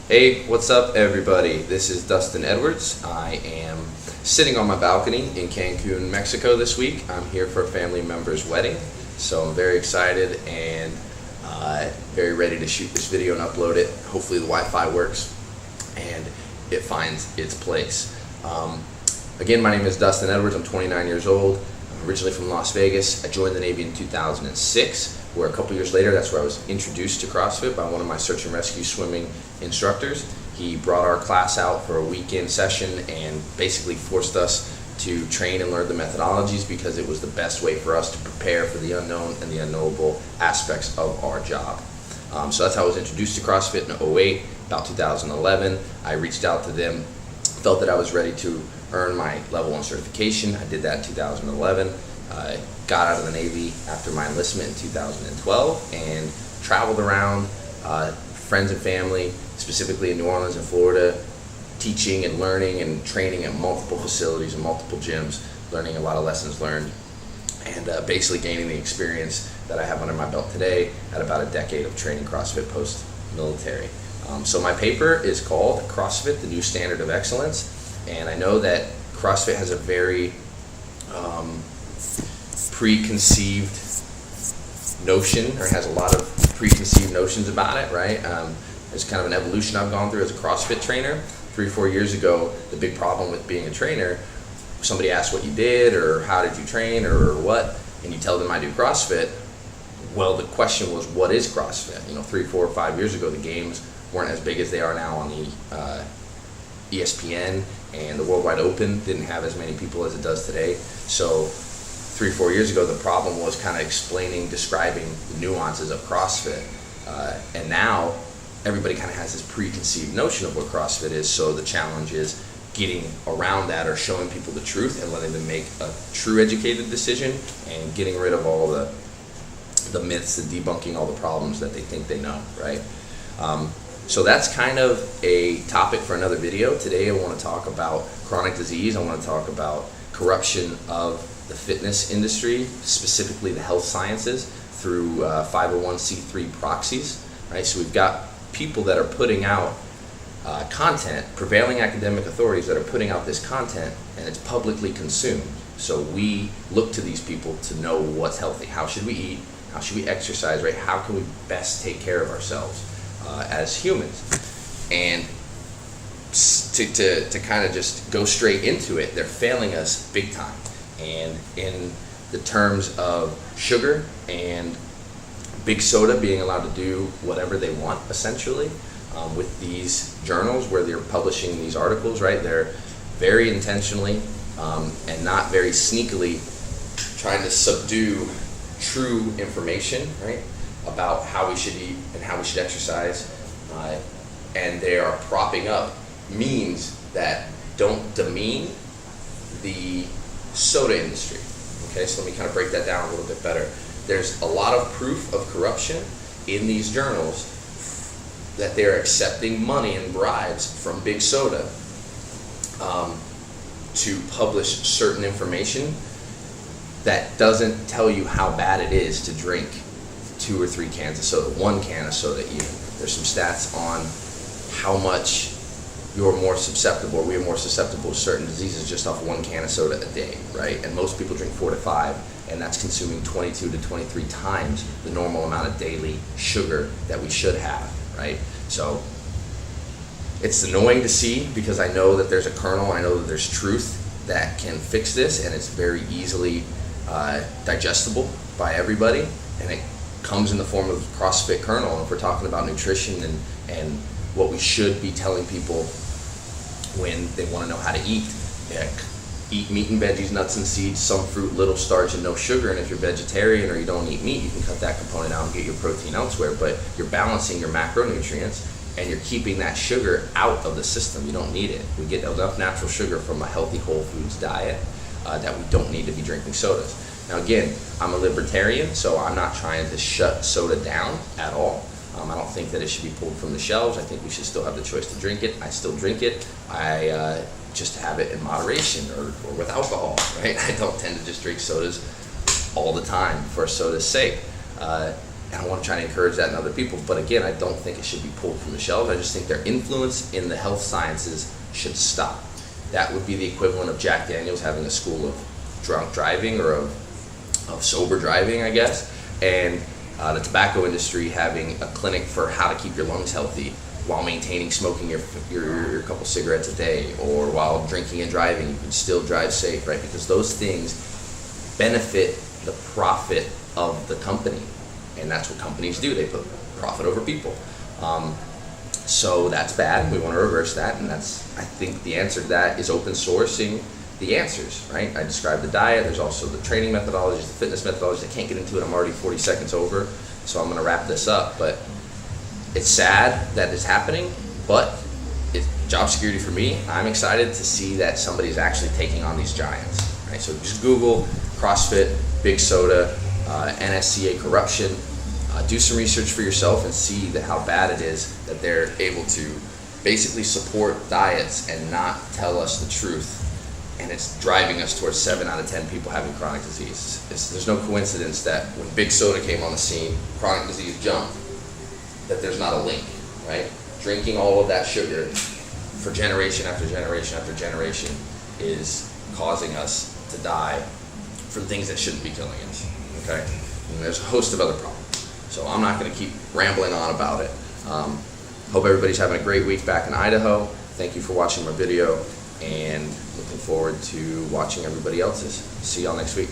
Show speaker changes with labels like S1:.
S1: Hey, what's up everybody? This is Dustin Edwards. I am sitting on my balcony in Cancun, Mexico this week. I'm here for a family member's wedding, so I'm very excited and very ready to shoot this video and upload it. Hopefully the Wi-Fi works and it finds its place. Again, my name is Dustin Edwards. I'm 29 years old. I'm originally from Las Vegas. I joined the Navy in 2006, where a couple years later, that's where I was introduced to CrossFit by one of my search and rescue swimming instructors. He brought our class out for a weekend session and basically forced us to train and learn the methodologies because it was the best way for us to prepare for the unknown and the unknowable aspects of our job. So that's how I was introduced to CrossFit in 2008. About 2011, I reached out to them, felt that I was ready to earn my level 1 certification. I did that in 2011. Got out of the Navy after my enlistment in 2012 and traveled around, friends and family, specifically in New Orleans and Florida, teaching and learning and training at multiple facilities and multiple gyms, learning a lot of lessons learned, and basically gaining the experience that I have under my belt today at about a decade of training CrossFit post-military. So my paper is called CrossFit, the New Standard of Excellence, and I know that CrossFit has a very preconceived notion, or has a lot of preconceived notions about it, right? It's kind of an evolution I've gone through as a CrossFit trainer. 3 or 4 years ago, the big problem with being a trainer, somebody asks what you did or how did you train or what, and you tell them I do CrossFit. Well, the question was, what is CrossFit? 3, 4, 5 years ago, the games weren't as big as they are now on the ESPN, and the Worldwide Open didn't have as many people as it does today. So 3 or 4 years ago, the problem was kind of describing the nuances of CrossFit. And now everybody kind of has this preconceived notion of what CrossFit is. So the challenge is getting around that, or showing people the truth and letting them make a true educated decision, and getting rid of all the myths and debunking all the problems that they think they know, right? So that's kind of a topic for another video. Today I want to talk about chronic disease. I want to talk about corruption of the fitness industry, specifically the health sciences, through 501c3 proxies, right? So we've got people that are putting out content, prevailing academic authorities that are putting out this content, and it's publicly consumed. So we look to these people to know what's healthy. How should we eat? How should we exercise, right? How can we best take care of ourselves as humans? And to kind of just go straight into it, they're failing us big time. And in the terms of sugar and big soda being allowed to do whatever they want, essentially, with these journals where they're publishing these articles, right? They're very intentionally and not very sneakily trying to subdue true information, right, about how we should eat and how we should exercise, and they are propping up memes that don't demean the soda industry. Okay, so let me kind of break that down a little bit better. There's a lot of proof of corruption in these journals, that they're accepting money and bribes from Big Soda to publish certain information that doesn't tell you how bad it is to drink 2 or 3 cans of soda, 1 can of soda even. There's some stats on how much we're more susceptible to certain diseases just off 1 can of soda a day, right? And most people drink 4 to 5, and that's consuming 22 to 23 times the normal amount of daily sugar that we should have, right? So it's annoying to see, because I know that there's a kernel, I know that there's truth that can fix this, and it's very easily digestible by everybody, and it comes in the form of CrossFit kernel. And if we're talking about nutrition and what we should be telling people when they want to know how to eat, eat meat and veggies, nuts and seeds, some fruit, little starch, and no sugar. And if you're vegetarian or you don't eat meat, you can cut that component out and get your protein elsewhere. But you're balancing your macronutrients, and you're keeping that sugar out of the system. You don't need it. We get enough natural sugar from a healthy whole foods diet that we don't need to be drinking sodas. Now again, I'm a libertarian, so I'm not trying to shut soda down at all. I don't think that it should be pulled from the shelves. I think we should still have the choice to drink it. I still drink it. I just have it in moderation, or with alcohol, right? I don't tend to just drink sodas all the time for soda's sake. and I want to try to encourage that in other people. But again, I don't think it should be pulled from the shelves. I just think their influence in the health sciences should stop. That would be the equivalent of Jack Daniels having a school of drunk driving or of sober driving, I guess, and the tobacco industry having a clinic for how to keep your lungs healthy while maintaining smoking your couple cigarettes a day, or while drinking and driving, you can still drive safe, right? Because those things benefit the profit of the company, and that's what companies do. They put profit over people. So that's bad. We want to reverse that, and I think the answer to that is open sourcing the answers, right? I described the diet. There's also the training methodologies, the fitness methodologies. I can't get into it. I'm already 40 seconds over, so I'm going to wrap this up. But it's sad that it's happening, but it's job security for me. I'm excited to see that somebody's actually taking on these giants, right? So just Google CrossFit, Big Soda, NSCA corruption. Do some research for yourself and see how bad it is that they're able to basically support diets and not tell us the truth. And it's driving us towards 7 out of 10 people having chronic disease. There's no coincidence that when Big Soda came on the scene, chronic disease jumped, that there's not a link, right? Drinking all of that sugar for generation after generation after generation is causing us to die from things that shouldn't be killing us, okay? And there's a host of other problems. So I'm not going to keep rambling on about it. Hope everybody's having a great week back in Idaho. Thank you for watching my video, and looking forward to watching everybody else's. See y'all next week.